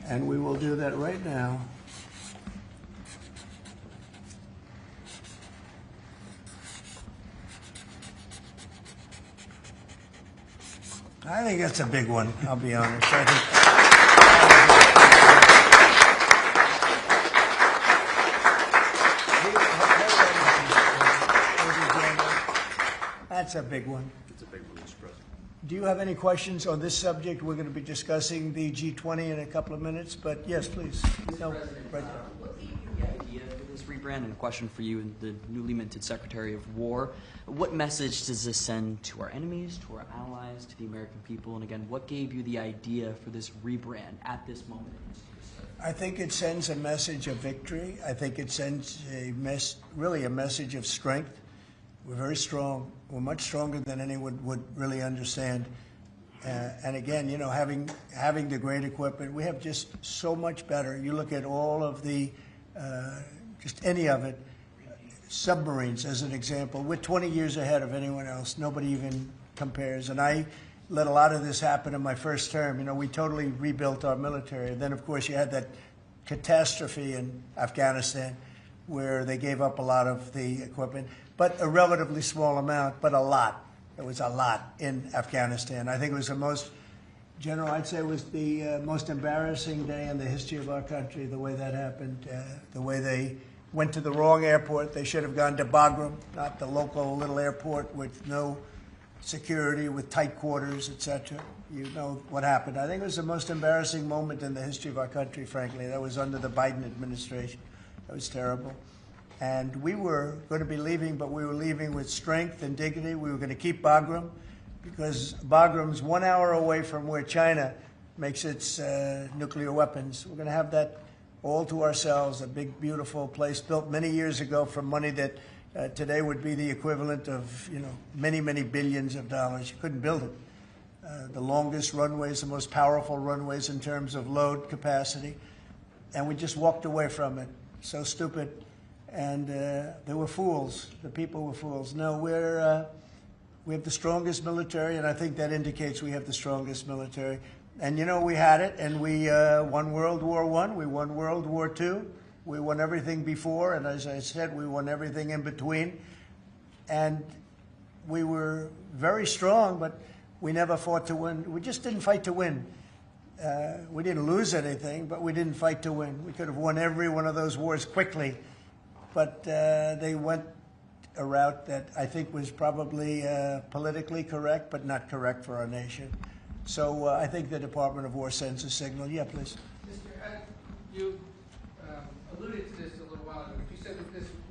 And we will do that right now. I think that's a big one, I'll be honest. I think that's a big one. It's a big one, Mr. President. Do you have any questions on this subject? We're going to be discussing the G20 in a couple of minutes, but yes, please. No, right there. What gave you the idea for this rebrand? And a question for you, the newly minted Secretary of War. What message does this send to our enemies, to our allies, to the American people? And again, what gave you the idea for this rebrand at this moment? I think it sends a message of victory. I think it sends really a message of strength. We're very strong. We're much stronger than anyone would really understand. And again, you know, having the great equipment, we have just so much better. You look at all of the, just any of it, submarines as an example. We're 20 years ahead of anyone else. Nobody even compares. And I let a lot of this happen in my first term. You know, we totally rebuilt our military. And then, of course, you had that catastrophe in Afghanistan where they gave up a lot of the equipment, but a relatively small amount, but a lot. It was a lot in Afghanistan. I think it was the most, General, I'd say it was the most embarrassing day in the history of our country, the way that happened, the way they went to the wrong airport. They should have gone to Bagram, not the local little airport with no security, with tight quarters, etc. You know what happened. I think it was the most embarrassing moment in the history of our country, frankly. That was under the Biden administration. That was terrible. And we were going to be leaving, but we were leaving with strength and dignity. We were going to keep Bagram because Bagram's 1 hour away from where China makes its nuclear weapons. We're going to have that all to ourselves, a big, beautiful place built many years ago from money that today would be the equivalent of, you know, many, many billions of dollars. You couldn't build it. The longest runways, the most powerful runways in terms of load capacity. And we just walked away from it. So stupid. And they were fools. The people were fools. No, we have the strongest military, and I think that indicates we have the strongest military. And, you know, we had it, and we won World War I, we won World War II, we won everything before, and as I said, we won everything in between. And we were very strong, but we never fought to win. We just didn't fight to win. We didn't lose anything, but we didn't fight to win. We could have won every one of those wars quickly, but they went a route that I think was probably politically correct, but not correct for our nation. So I think the Department of War sends a signal. Yeah, please. Mr. You alluded to